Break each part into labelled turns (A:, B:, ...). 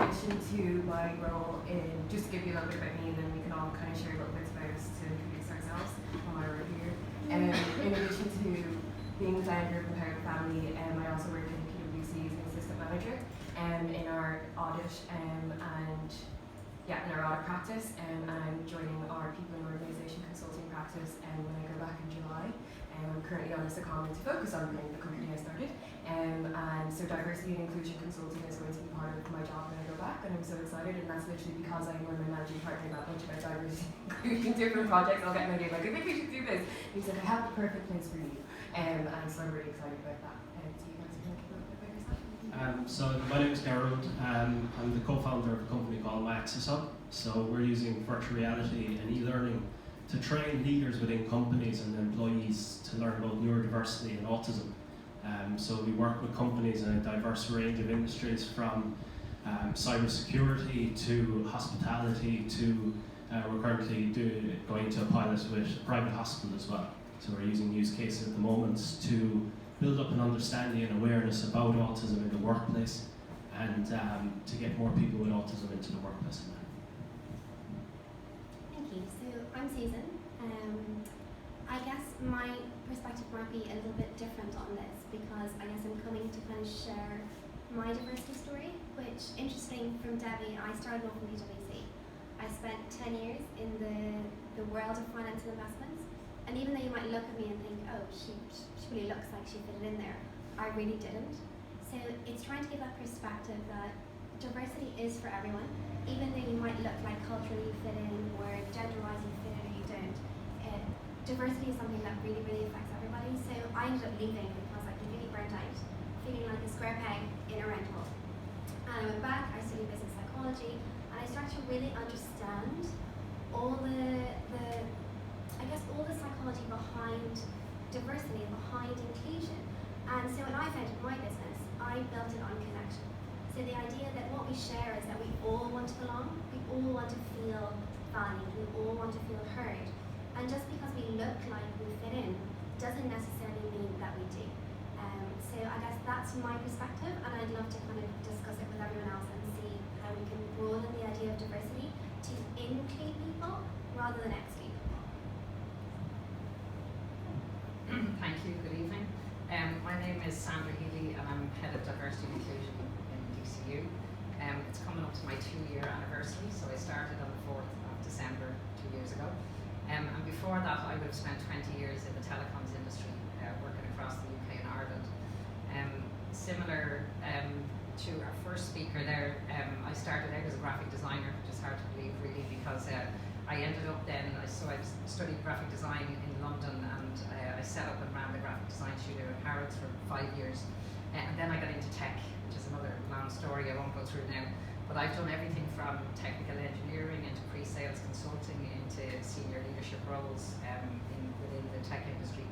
A: addition to my role in, just to give you a little bit about me, and then we can all kind of share little bits about us to introduce ourselves on my role here. In addition to being the founder of the Power Family, I also work in PwC as an assistant manager in our audit in our audit practice, and I'm joining our people and organisation consulting practice when I go back in July. I'm currently on a secondment to focus on the company I started, and so diversity and inclusion consulting is going to be part of my job when I go back, and I'm so excited, and that's literally because I know my managing partner that much about diversity and including different projects. I'll get an idea, like, I think we should do this. He's like, I have the perfect place for you, and so I'm really excited about that. So you guys can talk a little bit about yourself.
B: So my name is Gearoid. I'm the co-founder of a company called myAccessHub. So we're using virtual reality and e-learning to train leaders within companies and employees to learn about neurodiversity and autism. So we work with companies in a diverse range of industries, from cybersecurity to hospitality to we're currently going to a pilot with a private hospital as well. So we're using use cases at the moment to build up an understanding and awareness about autism in the workplace, and to get more people with autism into the workplace.
C: Thank you. So I'm Susan. I guess my perspective might be a little bit different on this, because I guess I'm coming to kind of share my diversity story, which, interesting from Debbie, I started off in PwC. I spent 10 years in the world of finance and investments, and even though you might look at me and think, oh, she really looks like she fitted in there, I really didn't. So it's trying to give that perspective that diversity is for everyone, even though you might look like culturally you fit in or gender-wise you fit in or you don't. Diversity is something that really, really affects everybody. So I ended up leaving because I completely burnt out, feeling like a square peg in a round hole. And I went back, I studied business psychology, and I started to really understand all the psychology behind diversity and behind inclusion. And so when I founded my business, I built it on connection. So the idea that what we share is that we all want to belong, we all want to feel valued, we all want to feel heard. And just because we look like we fit in doesn't necessarily mean that we do. So I guess that's my perspective, and I'd love to kind of discuss it with everyone else and see how we can broaden the idea of diversity to include people rather than exclude people.
D: Thank you, good evening. My name is Sandra Healy, and I'm Head of Diversity and Inclusion in DCU. It's coming up to my 2-year anniversary, so I started on the 4th of December 2 years ago. And before that, I would have spent 20 years in the telecoms industry, working across the UK and Ireland. Similar to our first speaker there, I started out as a graphic designer, which is hard to believe really, because I ended up then, I studied graphic design in London, and I set up and ran the graphic design studio in Harrods for 5 years. And then I got into tech, which is another long story I won't go through now. But I've done everything from technical engineering into pre-sales consulting into senior leadership roles within the tech industry.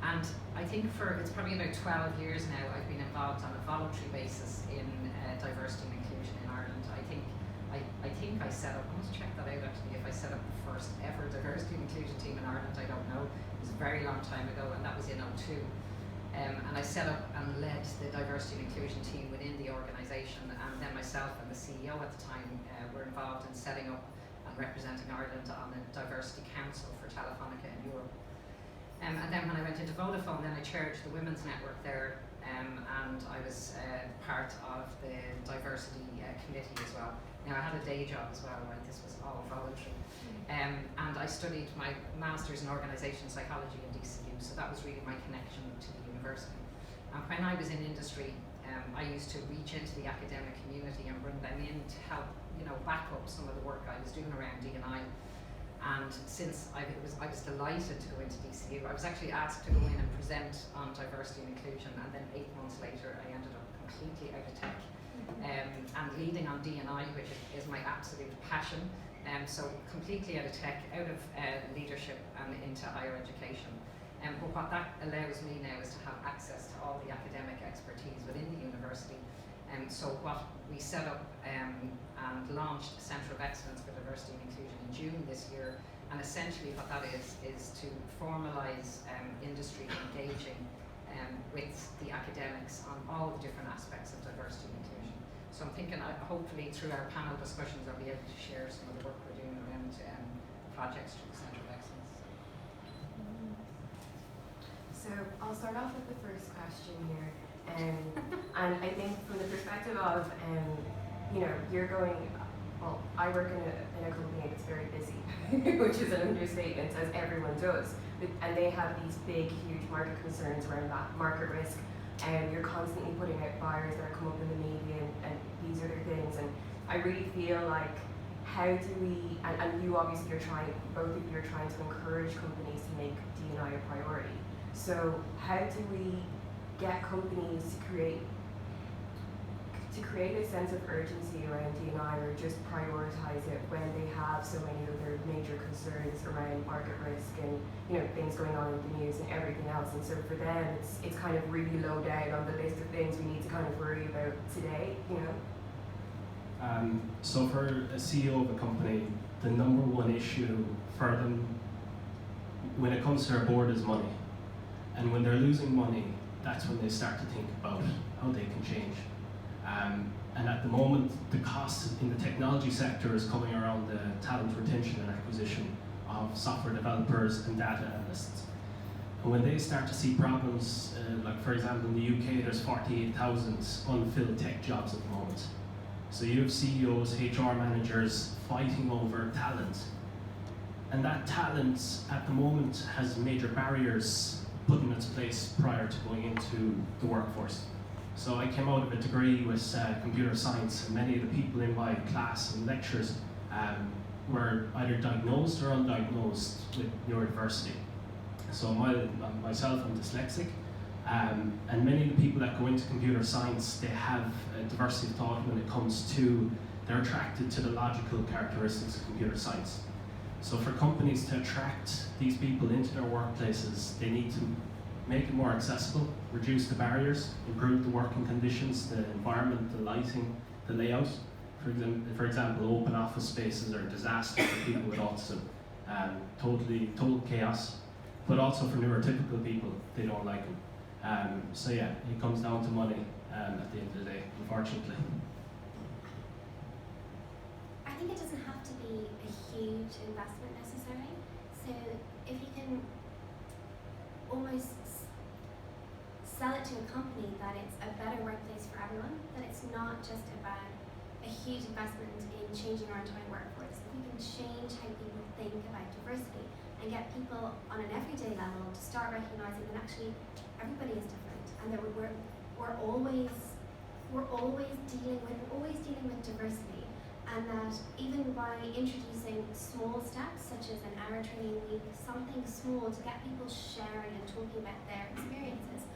D: And I think it's probably about 12 years now I've been involved on a voluntary basis in diversity and inclusion in Ireland. I think I set up, I must check that out actually, if I set up the first ever diversity and inclusion team in Ireland, I don't know. It was a very long time ago, and that was in 2002. And I set up and led the diversity and inclusion team within the organisation, and then myself and the CEO at the time were involved in setting up and representing Ireland on the Diversity Council for Telefonica in Europe. And then when I went into Vodafone, then I chaired the Women's Network there, and I was part of the Diversity Committee as well. Now I had a day job as well, right? This was all voluntary. And I studied my Master's in Organisation Psychology in DCU, so that was really my connection to the university. And when I was in industry, I used to reach into the academic community and bring them in to help, back up some of the work I was doing around D&I. And since I was delighted to go into DCU, I was actually asked to go in and present on diversity and inclusion, and then 8 months later I ended up completely out of tech and leading on D&I, which is my absolute passion. So completely out of tech, out of leadership and into higher education. But what that allows me now is to have access to all the academic expertise within the university. So what we set up and launched a Centre of Excellence for Diversity and Inclusion in June this year. And essentially what that is to formalise industry engaging with the academics on all the different aspects of diversity and inclusion. So I'm thinking hopefully through our panel discussions I'll be able to share some of the work we're doing around projects through the Centre of Excellence.
A: So I'll start off with the first question here. And I think from the perspective of, you're going, well, I work in a company that's very busy, which is an understatement, as everyone does. And they have these big, huge market concerns around that market risk. And you're constantly putting out fires that come up in the media and these other things. And I really feel like, how do we, and you obviously both of you are trying to encourage companies to make D&I a priority. So how do we get companies to create a sense of urgency around D&I, or just prioritize it when they have so many other major concerns around market risk and things going on in the news and everything else? And so for them, it's kind of really low down on the list of things we need to kind of worry about today.
B: So for a CEO of a company, the number one issue for them when it comes to their board is money. And when they're losing money, that's when they start to think about how they can change. And at the moment, the cost in the technology sector is coming around the talent retention and acquisition of software developers and data analysts. And when they start to see problems, like for example in the UK, there's 48,000 unfilled tech jobs at the moment. So you have CEOs, HR managers fighting over talent. And that talent at the moment has major barriers put in its place prior to going into the workforce. So I came out of a degree with computer science, and many of the people in my class and lectures were either diagnosed or undiagnosed with neurodiversity. So myself, I'm dyslexic, and many of the people that go into computer science, they have a diversity of thought when it comes to, they're attracted to the logical characteristics of computer science. So for companies to attract these people into their workplaces, they need to make it more accessible, reduce the barriers, improve the working conditions, the environment, the lighting, the layout. For example, open office spaces are a disaster for people with autism. Total chaos. But also for neurotypical people, they don't like them. So yeah, it comes down to money at the end of the day, unfortunately.
C: I think it doesn't have to be a huge investment necessarily. So if you can almost sell it to a company that it's a better workplace for everyone, that it's not just about a huge investment in changing our entire workforce. If we can change how people think about diversity and get people on an everyday level to start recognizing that actually everybody is different, and that we're always dealing with diversity, and that even by introducing small steps such as an hour training week, something small to get people sharing and talking about their experiences,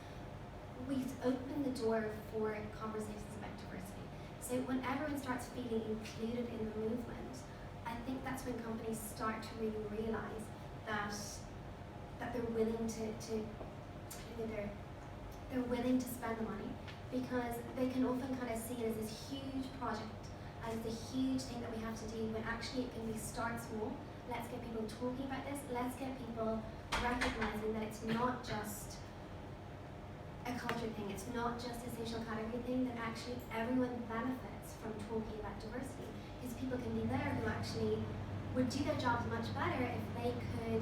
C: we open the door for conversations about diversity. So when everyone starts feeling included in the movement, I think that's when companies start to really realize that they're willing to they're willing to spend the money, because they can often kind of see it as this huge project, as the huge thing that we have to do, when actually it can be start small. Let's get people talking about this. Let's get people recognizing that it's not just a culture thing, it's not just a social category thing, that actually everyone benefits from talking about diversity. Because people can be there who actually would do their jobs much better if they could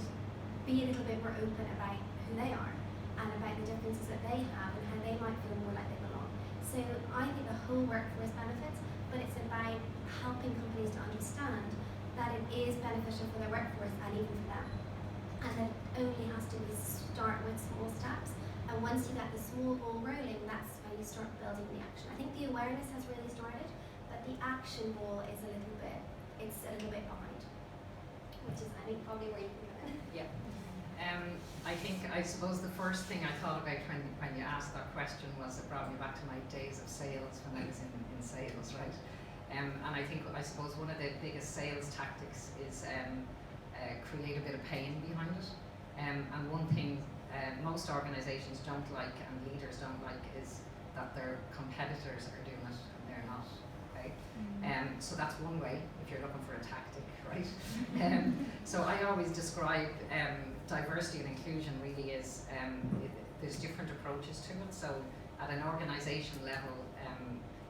C: be a little bit more open about who they are and about the differences that they have and how they might feel more like they belong. So I think the whole workforce benefits, but it's about helping companies to understand that it is beneficial for their workforce and even for them. And that it only has to start with small steps. And once you get the small ball rolling, that's when you start building the action. I think the awareness has really started, but the action ball is a little bit behind, which is, I think, probably where you can go in.
D: Yeah. I suppose the first thing I thought about when you asked that question was it brought me back to my days of sales when I was in sales, right? And I suppose one of the biggest sales tactics is create a bit of pain behind it. And one thing most organizations don't like and leaders don't like is that their competitors are doing it and they're not, okay? So that's one way if you're looking for a tactic, right? So I always describe diversity and inclusion really is, there's different approaches to it. So at an organization level,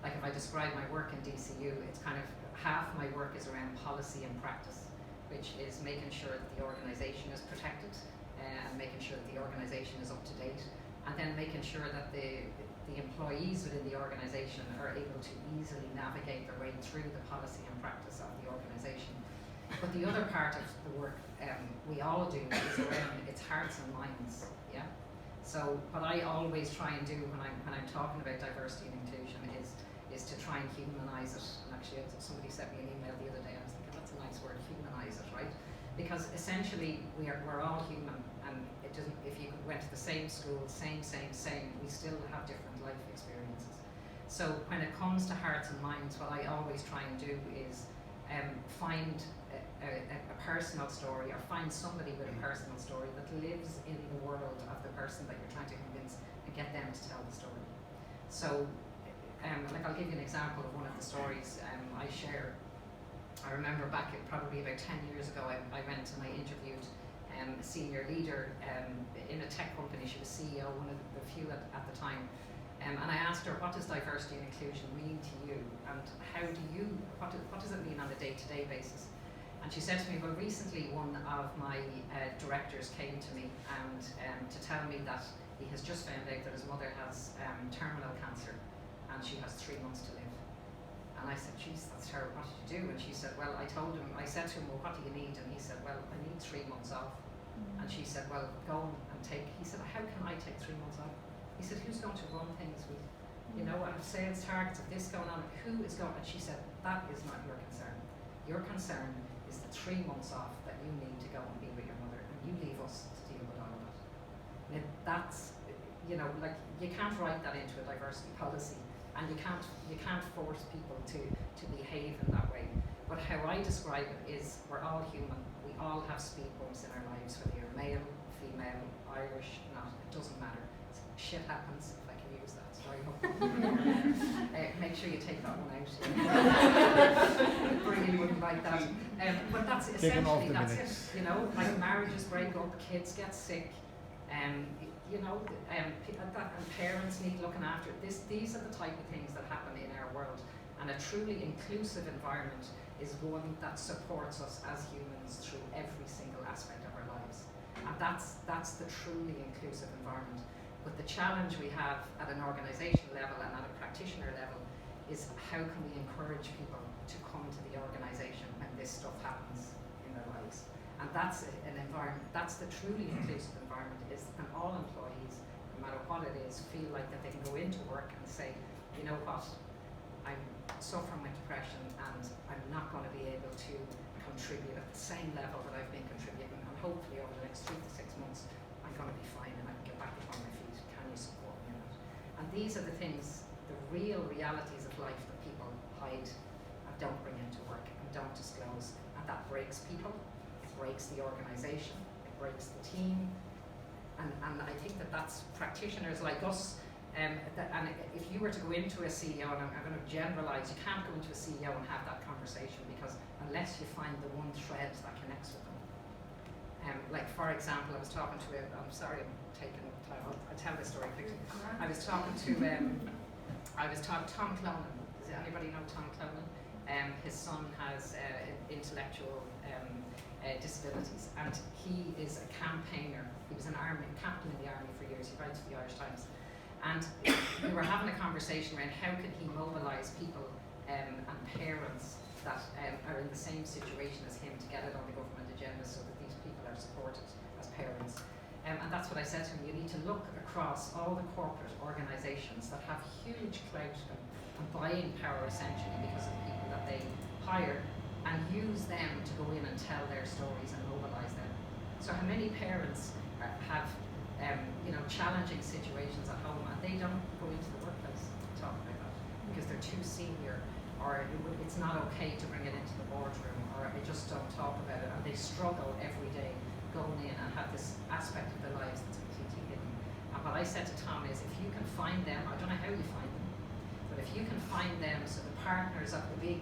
D: like if I describe my work in DCU, it's kind of half my work is around policy and practice, which is making sure that the organisation is protected and making sure that the organisation is up to date, and then making sure that the employees within the organisation are able to easily navigate their way through the policy and practice of the organisation. But the other part of the work we all do is around its hearts and minds. Yeah. So what I always try and do when I'm talking about diversity and inclusion is to try and humanise it. And actually, somebody sent me an email the other day. I was thinking that's a nice word, humanise it, right? Because essentially we're all human, and it doesn't. If you went to the same school, same, we still have different life experiences. So when it comes to hearts and minds, what I always try and do is find a personal story, or find somebody with a personal story that lives in the world of the person that you're trying to convince, and get them to tell the story. So, like I'll give you an example of one of the stories I share. I remember back probably about 10 years ago, I went and I interviewed a senior leader in a tech company. She was CEO, one of the few at the time. And I asked her, what does diversity and inclusion mean to you? And what does it mean on a day-to-day basis? And she said to me, well, recently one of my directors came to me and to tell me that he has just found out that his mother has terminal cancer and she has 3 months to live. And I said, geez, that's terrible, what did you do? And she said, well, I said to him, well, what do you need? And he said, well, I need 3 months off. And she said, well, go and he said, how can I take 3 months off? He said, who's going to run things with, I have sales targets of this going on, who is going? And she said, that is not your concern. Your concern is the 3 months off that you need to go and be with your mother, and you leave us to deal with all of that. And that's, like, you can't write that into a diversity policy, and you can't force people to behave in that way. But how I describe it is, we're all human. We all have speed bumps in our lives, whether you're male, female, Irish, not, it doesn't matter. Shit happens, if I can use that. Sorry, make sure you take that one out. Brady wouldn't like that. But that's essentially, that's it. Like marriages break up, kids get sick, and parents need looking after. These are the type of things that happen in our world. And a truly inclusive environment is one that supports us as humans through every single aspect of our lives. And that's the truly inclusive environment. But the challenge we have at an organisation level and at a practitioner level is, how can we encourage people to come to the organisation when this stuff happens in their lives? And that's an environment, that's the truly inclusive environment, is when all employees, no matter what it is, feel like that they can go into work and say, you know what, I'm suffering with depression and I'm not going to be able to contribute at the same level that I've been contributing, and hopefully over the next 3 to 6 months I'm going to be fine and I can get back upon my feet. Can you support me in that? And these are the things, the real realities of life that people hide and don't bring into work and don't disclose, and that breaks people, it breaks the organisation, it breaks the team, and I think that's practitioners like us. And if you were to go into a CEO, and I'm going to generalise, you can't go into a CEO and have that conversation, because unless you find the one thread that connects with them. Like, for example, I was talking to I'm sorry I'm taking up time, I'll tell this story quickly. I was talking to Tom Clonan. Does anybody know Tom Clonan? His son has intellectual disabilities, and he is a campaigner. He was an captain in the army for years. He writes for the Irish Times. And we were having a conversation around how can he mobilise people and parents that are in the same situation as him to get it on the government agenda, so that these people are supported as parents. And that's what I said to him, you need to look across all the corporate organisations that have huge clout and buying power, essentially, because of the people that they hire, and use them to go in and tell their stories and mobilise them. So how many parents have challenging situations at home, and they don't go into the workplace to talk about that because they're too senior, or it's not okay to bring it into the boardroom, or they just don't talk about it, and they struggle every day going in and have this aspect of their lives that's completely hidden. And what I said to Tom is, if you can find them, I don't know how you find them, but if you can find them, so the partners of the big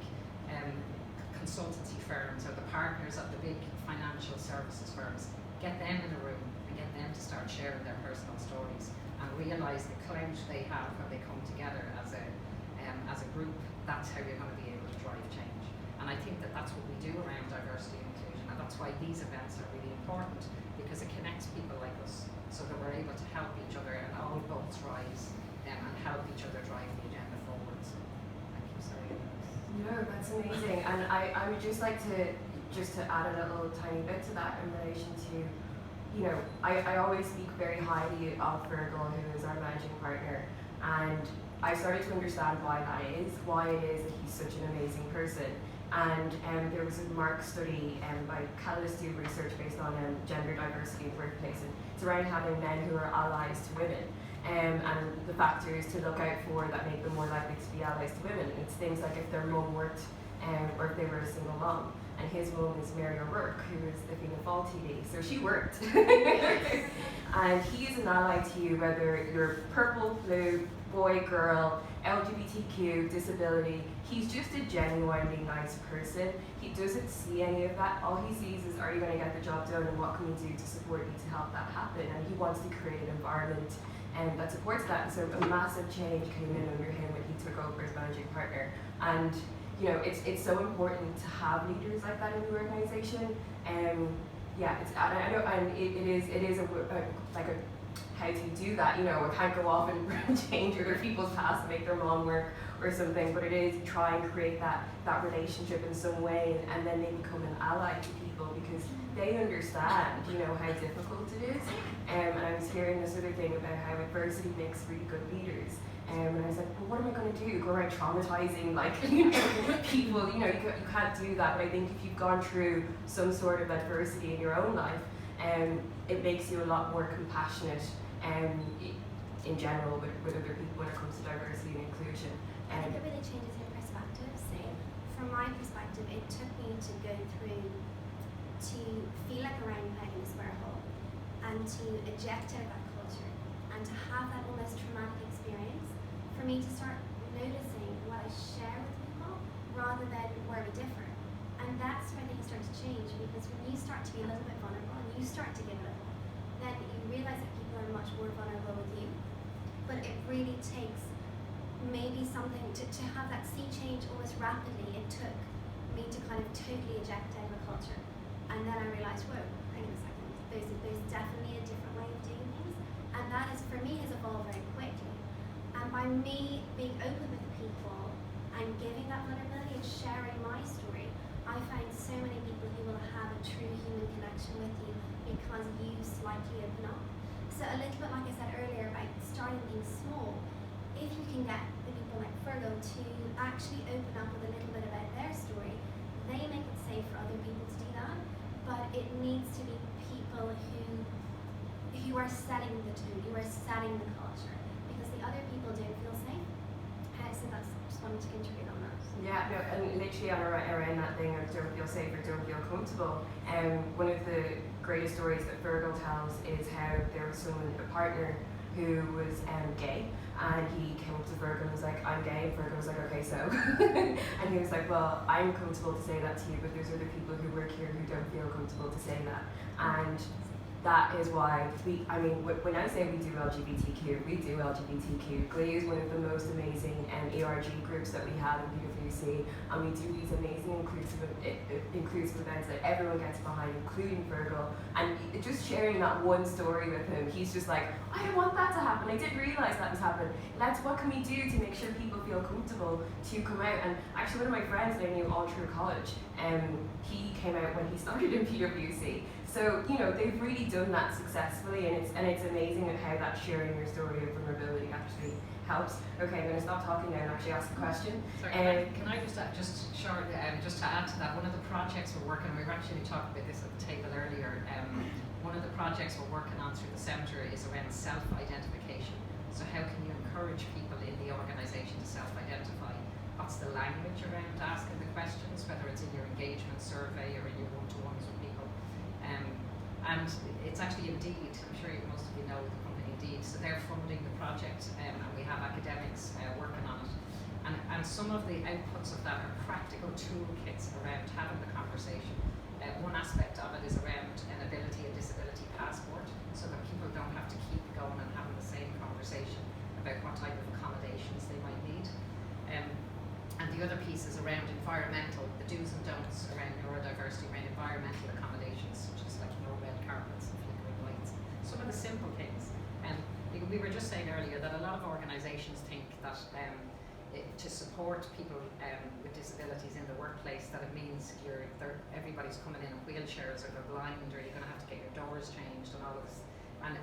D: consultancy firms, or the partners of the big financial services firms, get them in a room and get them to start sharing their personal stories, and realise the clout they have when they come together as a as a group, that's how you're going to be able to drive change. And I think that that's what we do around diversity and inclusion, and that's why these events are really important, because it connects people like us so that we're able to help each other and all boats rise and help each other drive the agenda forward. So thank you, sorry.
A: No, that's amazing. And I would just like to add a little tiny bit to that in relation to, you know, I always speak very highly of Virgil, who is our managing partner, and I started to understand why it is that he's such an amazing person. And there was a Mark study by Catalyst do research based on gender diversity in the workplace, and it's around having men who are allies to women, and the factors to look out for that make them more likely to be allies to women. And it's things like if their mum worked, or if they were a single mom. And his mum is Mary O'Rourke, who is the Fianna Fáil TD, so she worked. And he is an ally to you, whether you're purple, blue, boy, girl, LGBTQ, disability. He's just a genuinely nice person. He doesn't see any of that. All he sees is, are you going to get the job done, and what can we do to support you to help that happen? And he wants to create an environment that supports that. And so a massive change came in under him when he took over as managing partner. And you know, it's so important to have leaders like that in the organization. Yeah, I know, and it is like a how to do that. You know, I can't go off and change other people's past to make their mom work or something, but it is try and create that relationship in some way, and then they become an ally to people because they understand, you know, how difficult it is. And I was hearing this other thing about how adversity makes really good leaders. And I was like, well, what am I going to do? Go around traumatizing, like, you know, people? You know, you can't do that. But I think if you've gone through some sort of adversity in your own life, it makes you a lot more compassionate in general with other people when it comes to diversity and inclusion.
C: I think it really changes your perspective. So, from my perspective, it took me to go through to feel like a round peg in a square hole, and to eject out that culture, and to have that almost traumatic experience, for me to start noticing what I share with people rather than where we differ. And that's when things start to change, because when you start to be a little bit vulnerable and you start to give it up, then you realize that people are much more vulnerable with you. But it really takes maybe something to have that sea change almost rapidly. It took me to kind of totally eject out of a culture. And then I realized, whoa, hang on a second, there's definitely a different way of doing things. And that is, for me, has evolved very quickly. And by me being open with people and giving that vulnerability and sharing my story, I find so many people who will have a true human connection with you because you slightly open up. So a little bit like I said earlier about starting things small, if you can get the people like Virgo to actually open up with a little bit about their story, they make it safe for other people to do that. But it needs to be people who are setting the tone, who are setting the culture, because the other people don't feel safe. So that's, just wanted to contribute on that.
A: Yeah, no, and literally around that thing of don't feel safe or don't feel comfortable. One of the greatest stories that Virgo tells is how there was a partner who was gay, and he came up to Virgo and was like, I'm gay, and Virgo was like, okay, so. And he was like, well, I'm comfortable to say that to you, but there's other people who work here who don't feel comfortable to say that. And that is why when I say we do LGBTQ, we do LGBTQ. Glee is one of the most amazing ERG groups that we have in PwC, and we do these amazing inclusive events that everyone gets behind, including Virgil. And just sharing that one story with him, he's just like, I don't want that to happen. I didn't realize that was happening. What can we do to make sure people feel comfortable to come out? And actually, one of my friends that I knew all through college, he came out when he started in PwC. So, you know, they've really done that successfully, and it's amazing at how that sharing your story of vulnerability actually helps. Okay, I'm going to stop talking now and actually ask a question.
D: Sorry, can I just to add to that, one of the projects we're working on, we were actually talking about this at the table earlier, one of the projects we're working on through the centre is around self-identification. So how can you encourage people in the organisation to self-identify? What's the language around asking the questions, whether it's in your engagement survey or in your one-to-ones with people? And it's actually Indeed, I'm sure most of you know the company Indeed, so they're funding the project, and we have academics working on it. And some of the outputs of that are practical toolkits around having the conversation. One aspect of it is around an ability and disability passport, so that people don't have to keep going and having the same conversation about what type of accommodations they might need. And the other piece is around environmental, the do's and don'ts around neurodiversity, around environmental accommodations, such as like red carpets and flickering lights. Some of the simple things. And we were just saying earlier that a lot of organisations think that to support people with disabilities in the workplace, that it means everybody's coming in wheelchairs, or they're blind, or you're going to have to get your doors changed and all of this. And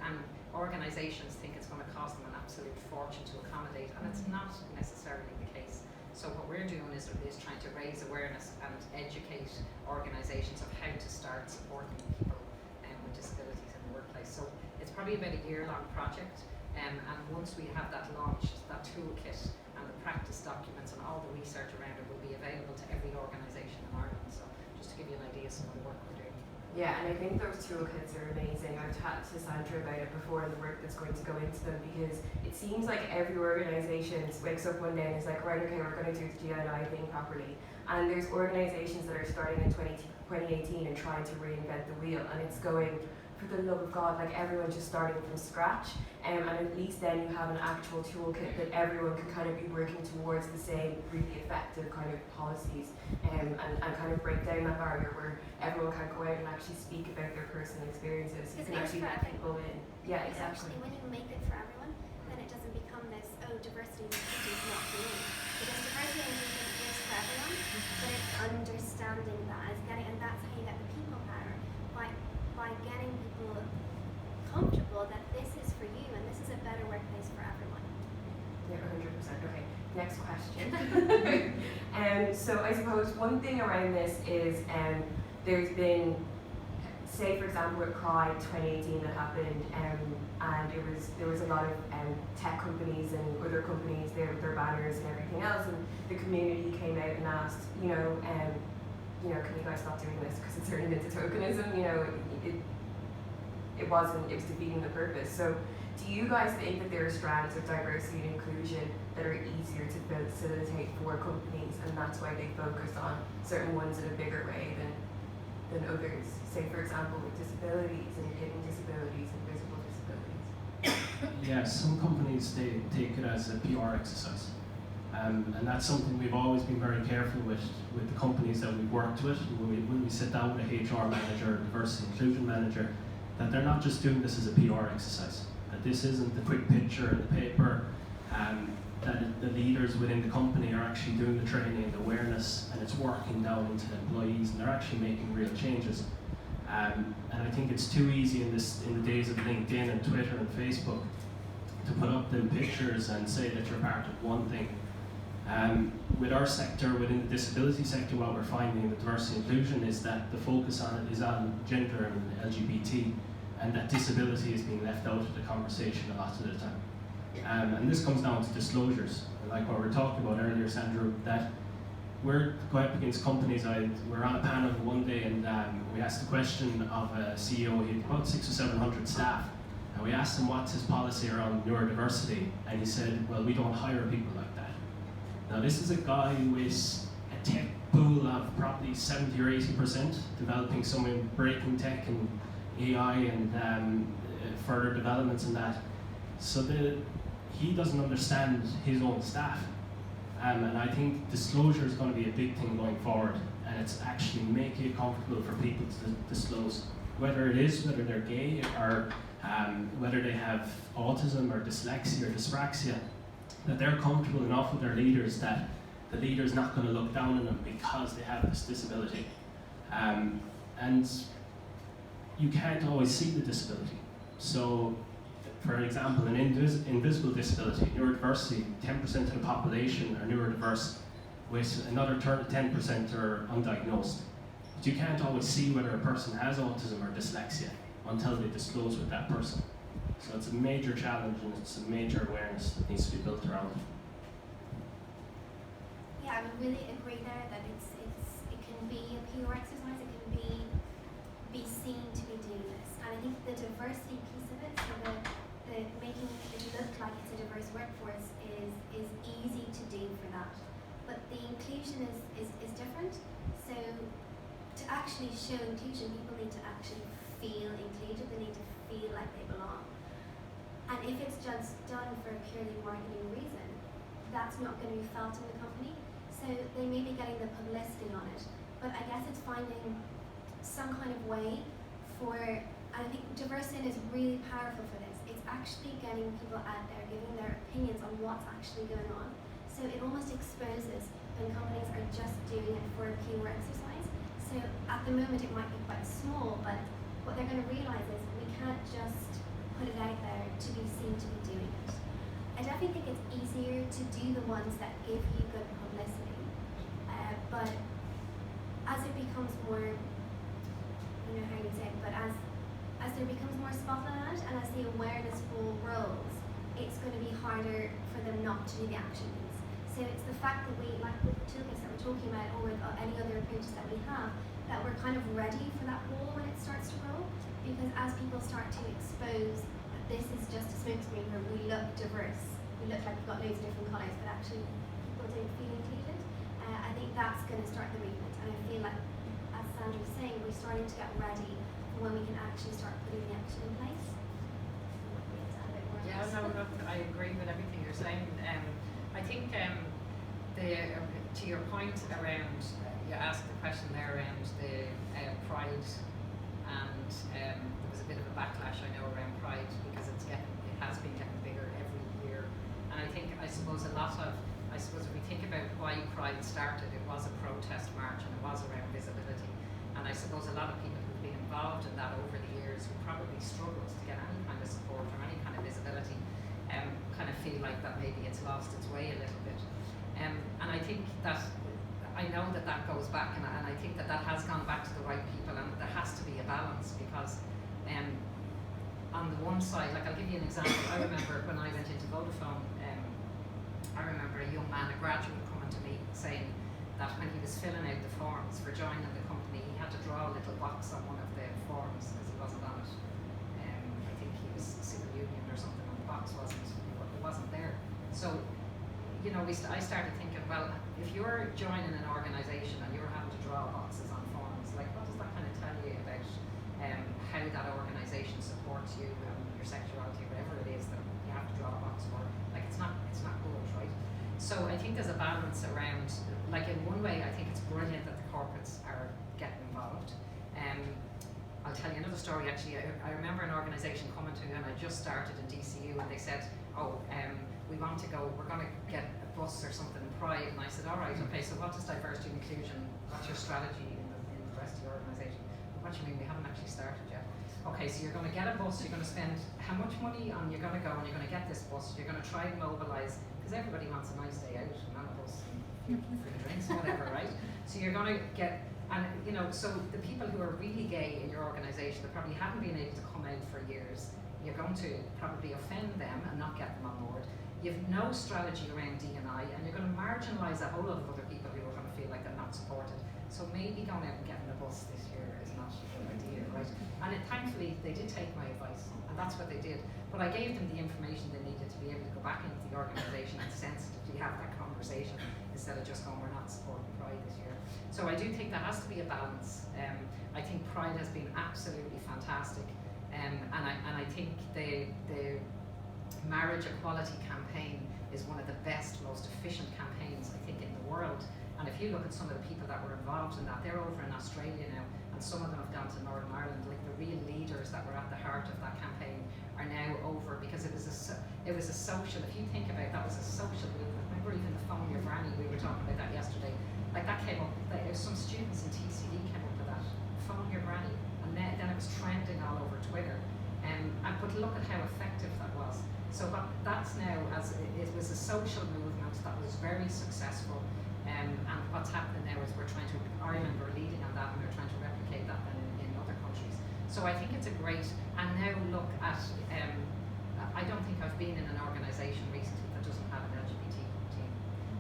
D: organisations think it's going to cost them an absolute fortune to accommodate, and it's not necessarily the case. So what we're doing is trying to raise awareness and educate organisations of how to start supporting people with disabilities in the workplace. So it's probably about a year-long project, and once we have that launched, that toolkit and the practice documents and all the research around it will be available to every organisation in Ireland. So just to give you an idea of some of the work we're doing.
A: Yeah, and I think those toolkits are amazing. I've talked to Sandra about it before, and the work that's going to go into them, because it seems like every organisation wakes up one day and is like, right, okay, we're going to do the GNI thing properly. And there's organisations that are starting in 2018 and trying to reinvent the wheel, and it's going, for the love of God, like everyone's just starting from scratch. And at least then you have an actual toolkit that everyone can kind of be working towards the same really effective kind of policies, and kind of break down that barrier where everyone can go out and actually speak about their personal experiences.
C: It's
A: and actually let people in. Yeah, exactly.
C: Actually, when you make it for everyone, then it doesn't become this, oh, diversity and inclusion is not for me. Because diversity and inclusion is for everyone, but it's understanding that, and that's how you get the people power, by getting people comfortable that this is for you and this is a better workplace for everyone.
A: Yeah, 100%. Okay, next question. So I suppose one thing around this is there's been, say for example with Pride 2018 that happened, and there was a lot of tech companies and other companies there with their banners and everything else, and the community came out and asked, can you guys stop doing this because it's turning into tokenism? It was defeating the purpose. So do you guys think that there are strands of diversity and inclusion that are easier to facilitate for companies, and that's why they focus on certain ones in a bigger way than others? Say for example with disabilities and hidden disabilities and visible disabilities.
B: Yeah, some companies, they take it as a PR exercise. And that's something we've always been very careful with the companies that we've worked with. When we sit down with a HR manager, diversity inclusion manager, that they're not just doing this as a PR exercise. That this isn't the quick picture in the paper, that the leaders within the company are actually doing the training and awareness, and it's working down into the employees, and they're actually making real changes. And I think it's too easy in the days of LinkedIn and Twitter and Facebook to put up them pictures and say that you're part of one thing. With our sector, within the disability sector, what we're finding in the diversity inclusion is that the focus on it is on gender and LGBT, and that disability is being left out of the conversation a lot of the time. And this comes down to disclosures, like what we were talking about earlier, Sandra, that we're going up against companies. We're on a panel one day, and we asked the question of a CEO. He had about 600 or 700 staff, and we asked him what's his policy around neurodiversity, and he said, well, we don't hire people like that. Now this is a guy with a tech pool of probably 70 or 80%, developing some in breaking tech and AI and further developments in that. So he doesn't understand his own staff. And I think disclosure is going to be a big thing going forward, and it's actually making it comfortable for people to disclose whether they're gay, or whether they have autism or dyslexia or dyspraxia, that they're comfortable enough with their leaders that the leader's not going to look down on them because they have this disability. And you can't always see the disability. So, for example, an invisible disability, neurodiversity, 10% of the population are neurodiverse, with another 10% are undiagnosed. But you can't always see whether a person has autism or dyslexia until they disclose with that person. So it's a major challenge, and it's a major awareness that needs to be built around it.
C: Yeah, I would really agree there that it can be a PR exercise, it can be seen to be doing this. And I think the diversity piece of it, so the making it look like it's a diverse workforce is easy to do for that. But the inclusion is different. So to actually show inclusion, people need to actually feel included, they need to feel like they belong. And if it's just done for a purely marketing reason, that's not going to be felt in the company. So they may be getting the publicity on it, but I guess it's finding some kind of way for, I think Diversein is really powerful for this. It's actually getting people out there, giving their opinions on what's actually going on. So it almost exposes when companies are just doing it for a PR exercise. So at the moment it might be quite small, but what they're going to realise is we can't just put it out there to be seen to be doing it. I definitely think it's easier to do the ones that give you good publicity. But as it becomes more, I don't know how you say it, but as there becomes more spotlight and as the awareness ball rolls, it's going to be harder for them not to do the action piece. So it's the fact that we, like with toolkits that we're talking about, or with any other approaches that we have, that we're kind of ready for that ball when it starts to roll. Because as people start to expose that this is just a smokescreen where we look diverse, we look like we've got loads of different colours, but actually people don't feel included. I think that's going to start the movement, and I feel like, as Sandra was saying, we're starting to get ready for when we can actually start putting the action in place.
D: Yeah, no, look, I agree with everything you're saying. I think to your point around, you asked the question there around the pride, and there was a bit of a backlash, I know, around pride because it has been getting bigger every year. And I suppose if we think about why Pride started, it was a protest march and it was around visibility. And I suppose a lot of people who've been involved in that over the years who probably struggled to get any kind of support or any kind of visibility, kind of feel like that maybe it's lost its way a little bit. And I think that, I know that goes back, and I think that has gone back to the right people, and there has to be a balance because on the one side, like I'll give you an example. I remember when I went into Vodafone, I remember a young man, a graduate, coming to me saying that when he was filling out the forms for joining the company, he had to draw a little box on one of the forms because he wasn't on it. I think he was civil union or something, and the box wasn't there. So, I started thinking, well, if you're joining an organisation and you're having to draw boxes on forms, like what does that kind of tell you about how that organisation supports you and your sexuality, whatever it is that you have to draw a box for? Like it's not good, right? So I think there's a balance around, like in one way I think it's brilliant that the corporates are getting involved. I'll tell you another story actually. I remember an organisation coming to me, and I just started in DCU, and they said, we're going to get a bus or something in Pride, and I said, all right, okay, so what is diversity and inclusion? What's your strategy in the rest of your organisation? What do you mean, we haven't actually started yet? Okay, so you're going to get a bus, you're going to spend how much money on, you're going to go and you're going to get this bus, you're going to try and mobilise, because everybody wants a nice day out and on a bus and free drinks, whatever, right? So you're going to get, and so the people who are really gay in your organisation that probably haven't been able to come out for years, you're going to probably offend them and not get them on board. You have no strategy around D&I, and you're going to marginalise a whole lot of other people who are going to feel like they're not supported. So maybe going out and getting a bus this year is not a good idea, right? And thankfully, they did take my advice, and that's what they did. But I gave them the information they needed to be able to go back into the organisation and sensitively have that conversation instead of just going, we're not supporting Pride this year. So I do think there has to be a balance. I think Pride has been absolutely fantastic, and I think the marriage equality campaign is one of the best, most efficient campaigns I think in the world. And if you look at some of the people that were involved in that, they're over in Australia now, and some of them have gone to Northern Ireland. Like the real leaders that were at the heart of that campaign are now over, because it was a social. If you think about it, that was a social movement. Remember even the phone your granny, we were talking about that yesterday. Like that came up. Some students in TCD came up with that, phone your granny, and then it was trending all over Twitter. But look at how effective that was. So that's now, as it was a social movement that was very successful, and what's happening now is Ireland are leading on that, and we're trying to replicate that then in other countries. So I think it's a great, and now look at, I don't think I've been in an organisation recently that doesn't have an LGBT team,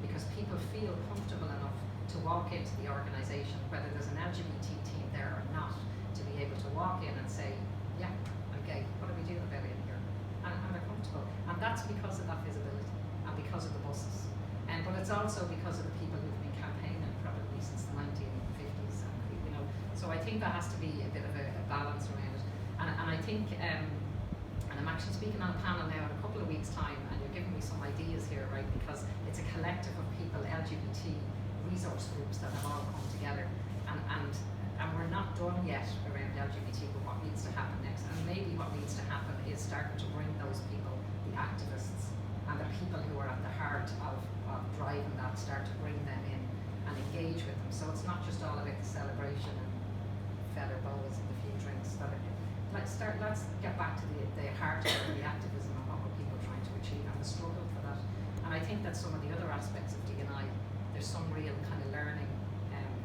D: because people feel comfortable enough to walk into the organisation, whether there's an LGBT team there or not, to be able to walk in and say, yeah, I'm gay, what are we doing about it here? And they're comfortable. And that's because of that visibility and because of the buses. But it's also because of the people who've been campaigning probably since the 1950s. And, so I think there has to be a bit of a balance around it. And I think, and I'm actually speaking on a panel now in a couple of weeks' time, and you're giving me some ideas here, right? Because it's a collective of people, LGBT resource groups that have all come together, and we're not done yet around LGBT, but what needs to happen next, and maybe what needs to happen is starting to bring those people, the activists, and the people who are at the heart of driving that, start to bring them in and engage with them. So it's not just all about the celebration and feather boas and the few drinks. Let's get back to the heart of the activism and what were people trying to achieve and the struggle for that. And I think that some of the other aspects of D&I, there's some real kind of learning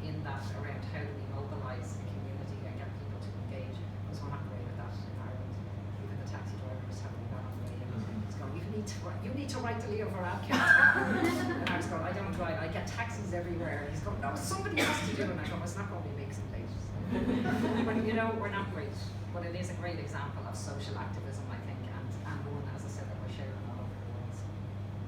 D: in that around how do we mobilise the community and get people to engage, because we're not great at that in Ireland. Even the taxi driver was telling me that on the way in. He's going, you need to write to Leo Varadkar. And I was going, I don't drive, I get taxis everywhere. And he's going, no, somebody has to do it. And I go, it's not going to be Mix and Late. But you know, we're not great. But it is a great example of social activism, I think, and one, as I said, that we're sharing